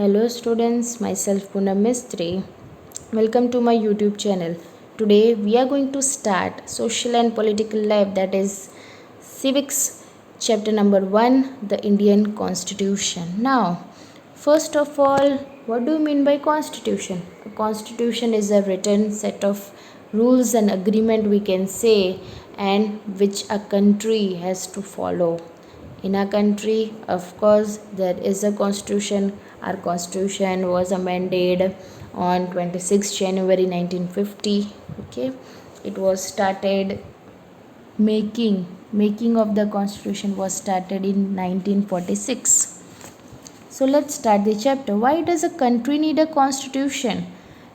Hello students, myself Poonam Mistry. Welcome to my YouTube channel. Today we are going to start Social and Political Life, that is Civics chapter number 1, the Indian Constitution. Now, first of all, what do you mean by constitution? A constitution is a written set of rules and agreement, we can say, and which a country has to follow. In our country, of course, there is a constitution. Our constitution was amended on 26 January 1950. Okay, it was started making of the constitution was started in 1946. So let's start the chapter. Why does a country need a constitution?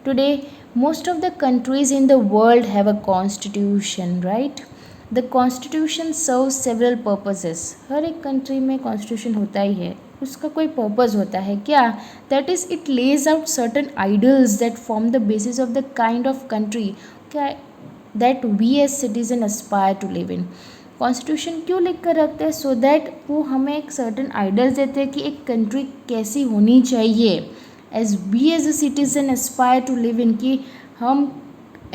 Today, most of the countries in the world have a constitution, right? The constitution serves several purposes. हर एक country में constitution होता ही है, उसका कोई purpose होता है क्या? That is it lays out certain ideals that form the basis of the kind of country that we as citizen aspire to live in. Constitution क्यों लिख कर रखते हैं? सो दैट वो हमें एक सर्टन आइडल्स देते हैं कि एक कंट्री कैसी होनी चाहिए as we as a citizen aspire to live in, कि हम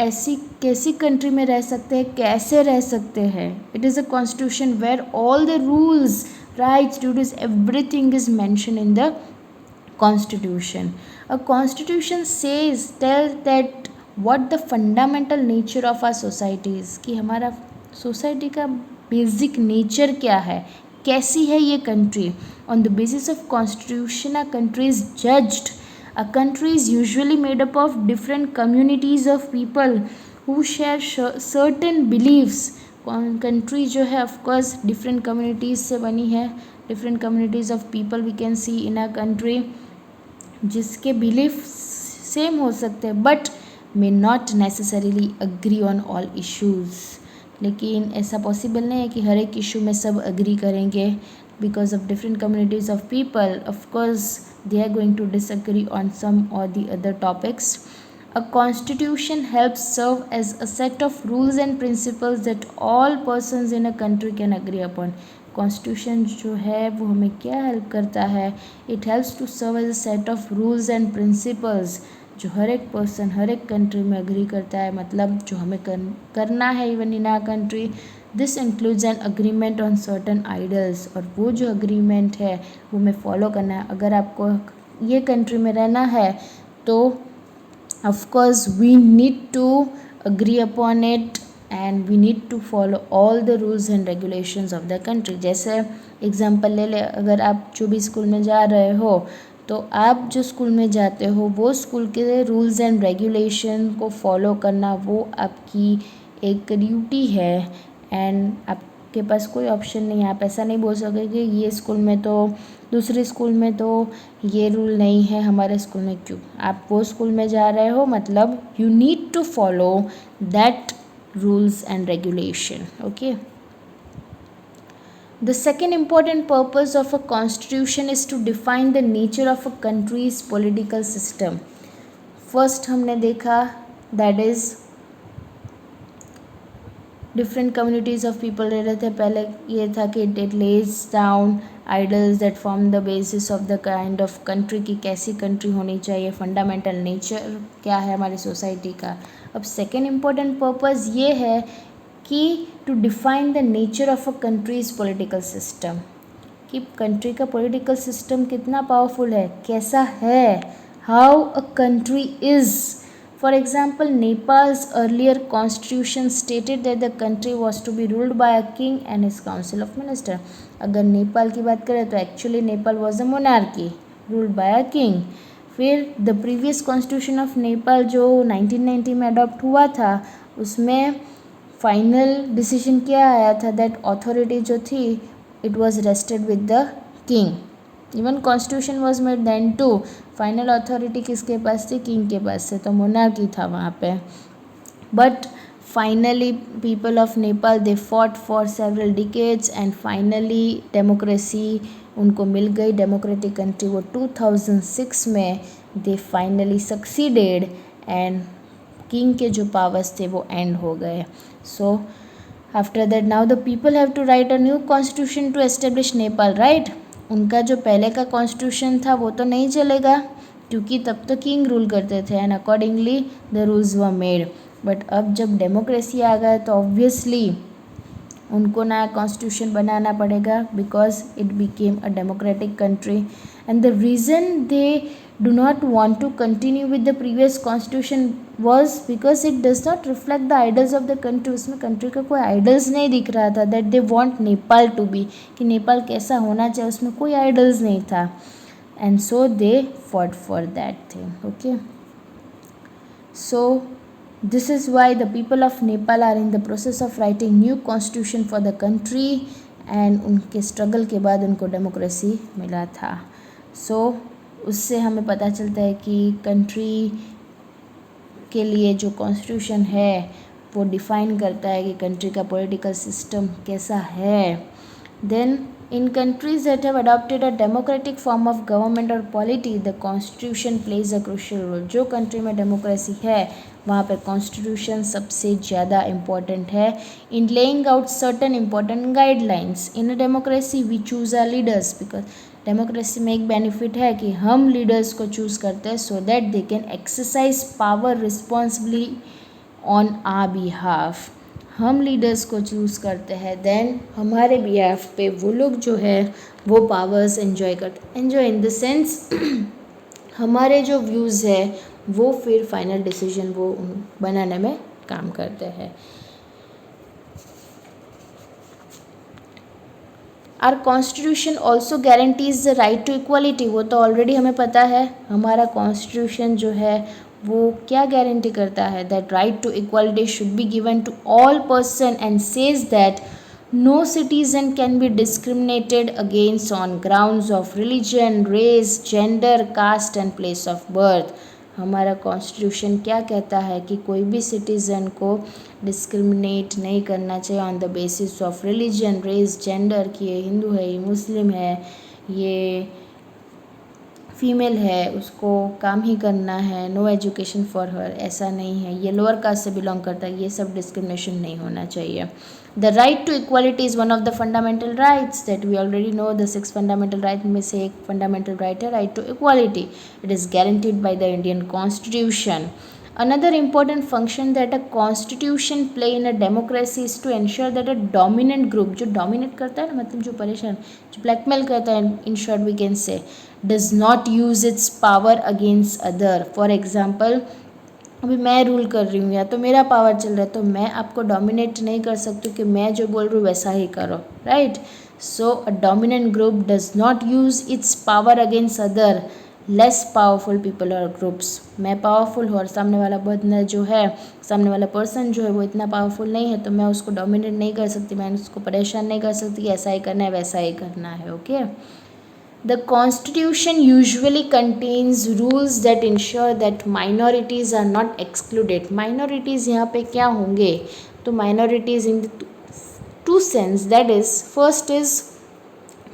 ऐसी कैसी कंट्री में रह सकते हैं, कैसे रह सकते हैं. It is a constitution where all the rules, rights, duties, everything is mention in the constitution. A constitution says tell that what the fundamental nature of our societies, कि हमारा सोसाइटी का बेसिक नेचर क्या है, कैसी है ये country. On the basis of constitution a country is judged. A country is usually made up of different communities of people who share certain beliefs. Country जो है of course different communities से बनी है. Different communities of people we can see in a country, जिसके belief same हो सकते हैं but may not necessarily agree on all issues. लेकिन ऐसा पॉसिबल नहीं है कि हर एक इशू में सब अग्री करेंगे. Because of different communities of people, of course they are going to disagree on some or the other topics. A constitution helps serve as a set of rules and principles that all persons in a country can agree upon. Constitution जो है वो हमें क्या help करता है? It helps to serve as a set of rules and principles जो हर एक person हर एक कंट्री में अग्री करता है, मतलब जो हमें करना है even in our country. This includes an agreement on certain ideals, और वो जो अग्रीमेंट है वो हमें फॉलो करना है. अगर आपको ये कंट्री में रहना है तो of course we need to agree upon it and we need to follow all the rules and regulations of the country. जैसे एग्जांपल ले ले, अगर आप जो भी स्कूल में जा रहे हो तो आप जो स्कूल में जाते हो वो स्कूल के रूल्स एंड रेगुलेशन को फॉलो करना वो आपकी एक ड्यूटी है. एंड आपके पास कोई ऑप्शन नहीं है. आप ऐसा नहीं बोल सकोगे कि ये स्कूल में तो, दूसरे स्कूल में तो ये रूल नहीं है, हमारे स्कूल में क्यों? आप वो स्कूल में जा रहे हो मतलब you need to follow that rules and regulation. Okay. The second important purpose of a constitution is to define the nature of a country's political system. First हमने देखा that is different communities of people रह रहे थे. पहले ये था कि it lays down ideals that form the basis of the kind of country, कि कैसी कंट्री होनी चाहिए, फंडामेंटल नेचर क्या है हमारी सोसाइटी का. अब सेकेंड इम्पोर्टेंट पर्पज़ ये है कि to define the nature of a country's political system, कि कंट्री का पॉलिटिकल सिस्टम कितना पावरफुल है, कैसा है, how a country is. For example, Nepal's earlier constitution stated that the country was to be ruled by a king and his council of minister. अगर नेपाल की बात करें तो actually Nepal was a monarchy ruled by a king. फिर the previous constitution of Nepal जो 1990 में adopt हुआ था उसमें फाइनल डिसीजन क्या आया था? दैट अथॉरिटी जो थी it was rested with the king. Even constitution was made then too. Final authority किसके पास थी? किंग के पास से, तो मोनार्की था वहाँ पे. But finally people of Nepal they fought for several decades and finally democracy उनको मिल गई, डेमोक्रेटिक कंट्री. वो 2006 में they finally succeeded and king के जो पावर्स थे वो एंड हो गए. So after that now the people have to write a new constitution to establish Nepal, right. उनका जो पहले का कॉन्स्टिट्यूशन था वो तो नहीं चलेगा, क्योंकि तब तो किंग रूल करते थे and accordingly the rules were made. But अब जब डेमोक्रेसी आ गया तो ऑब्वियसली उनको नया कॉन्स्टिट्यूशन बनाना पड़ेगा, because it became a democratic country and the reason they do not want to continue with the previous constitution was because it does not reflect the ideals of the country। उसमें country का कोई ideals नहीं दिख रहा था, that they want Nepal to be, कि नेपाल कैसा होना चाहिए, उसमें कोई आइडल्स नहीं था and so they fought for that thing. Okay, so this is why the people of Nepal are in the process of writing new constitution for the country and उनके struggle के बाद उनको डेमोक्रेसी मिला था। सो उससे हमें पता चलता है कि कंट्री के लिए जो कॉन्स्टिट्यूशन है वो डिफ़ाइन करता है कि कंट्री का पॉलिटिकल सिस्टम कैसा है। Then in countries that have adopted a democratic form of government और polity the constitution plays a crucial role. जो कंट्री में डेमोक्रेसी है वहाँ पर कॉन्स्टिट्यूशन सबसे ज़्यादा इम्पॉर्टेंट है in laying out certain important guidelines. In a democracy we choose our leaders, because democracy में एक बेनिफिट है कि हम लीडर्स को चूज़ करते हैं so that they can exercise power responsibly on our behalf. हम लीडर्स को चूज़ करते हैं, देन हमारे बिहाफ पे वो लोग जो है वो पावर्स एंजॉय करते, एंजॉय इन द सेंस हमारे जो व्यूज़ है वो फिर फाइनल डिसीजन वो बनाने में काम करते हैं। Our constitution also guarantees the right to equality. वो तो ऑलरेडी हमें पता है, हमारा कॉन्स्टिट्यूशन जो है वो क्या गारंटी करता है, that right to equality should be given to all person and says that no citizen can be discriminated against on grounds of religion, race, gender, caste and place of birth. हमारा constitution क्या कहता है कि कोई भी citizen को discriminate नहीं करना चाहिए on the basis of religion, race, gender, कि ये हिंदू है, ये मुस्लिम है, ये फीमेल है, उसको काम ही करना है, नो एजुकेशन फॉर हर, ऐसा नहीं है, ये लोअर कास्ट से बिलोंग करता है, ये सब डिस्क्रिमिनेशन नहीं होना चाहिए। The right to equality is one of the fundamental rights that we already know. The 6 fundamental right में से एक फंडामेंटल राइट है right to equality. It is guaranteed by the Indian constitution. Another important function that a constitution play in a democracy is to ensure that a dominant group, जो dominate करता है ना, मतलब जो परेशान, जो blackmail करता है, in short we can say, does not use its power against other। For example, अभी मैं रूल कर रही हूँ या तो मेरा पावर चल रहा है, तो मैं आपको डोमिनेट नहीं कर सकती कि मैं जो बोल रही हूँ वैसा ही करो, right. So a dominant group does not use it's power against other less powerful people और ग्रुप्स। मैं पावरफुल हूँ और सामने वाला बंदा जो है, सामने वाला पर्सन जो है वो इतना पावरफुल नहीं है, तो मैं उसको डोमिनेट नहीं कर सकती, मैं उसको परेशान नहीं कर सकती कि ऐसा ही करना है वैसा ही करना है। Okay, The Constitution usually contains rules that ensure that minorities are not excluded। Minorities यहाँ पे क्या होंगे, तो minorities in the two sense, that is first is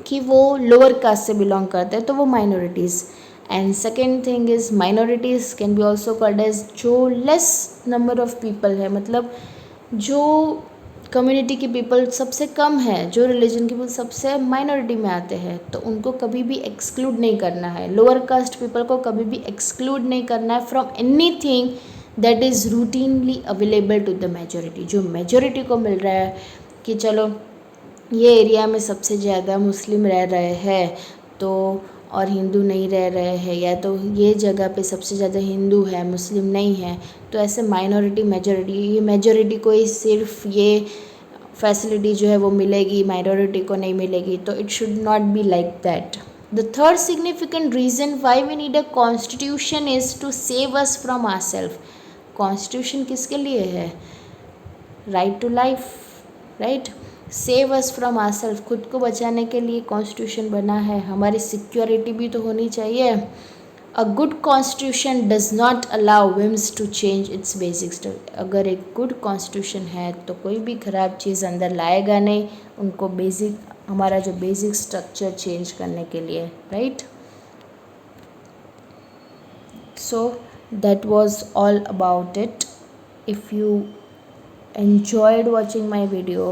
कि वो लोअर कास्ट से बिलोंग करते हैं तो वो minorities, and second thing is minorities can be also called as जो less number of people है, मतलब जो कम्युनिटी के पीपल सबसे कम है, जो रिलीजन के पीपल सबसे माइनॉरिटी में आते हैं, तो उनको कभी भी एक्सक्लूड नहीं करना है। लोअर कास्ट पीपल को कभी भी एक्सक्लूड नहीं करना है from anything that is routinely available to the majority. जो मेजोरिटी को मिल रहा है कि चलो ये एरिया में सबसे ज़्यादा मुस्लिम रह रहे हैं तो और हिंदू नहीं रह रहे हैं, या तो ये जगह पे सबसे ज़्यादा हिंदू है मुस्लिम नहीं है, तो ऐसे माइनॉरिटी मेजॉरिटी, ये मेजॉरिटी को ही सिर्फ ये फैसिलिटी जो है वो मिलेगी, माइनॉरिटी को नहीं मिलेगी, तो it should not be like that. The third significant reason why we need a constitution is to save us from our self. Constitution किसके लिए है? Right to life, right, save us from our self, खुद को बचाने के लिए constitution बना है, हमारी सिक्योरिटी भी तो होनी चाहिए। A good constitution does not allow whims to change its basic structure. अगर एक गुड कॉन्स्टिट्यूशन है तो कोई भी ख़राब चीज़ अंदर लाएगा नहीं उनको बेसिक, हमारा जो बेसिक स्ट्रक्चर चेंज करने के लिए, right. So that was all about it. If you enjoyed watching my video,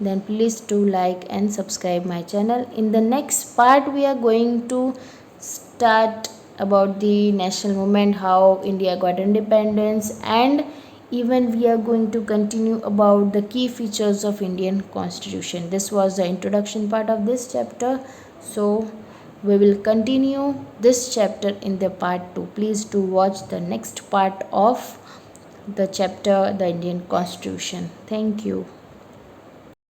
then please do like and subscribe my channel. In the next part we are going to start about the national movement, how India got independence, and even we are going to continue about the key features of Indian constitution. This was the introduction part of this chapter, so we will continue this chapter in the part 2. Please do watch the next part of the chapter, the Indian constitution. Thank you.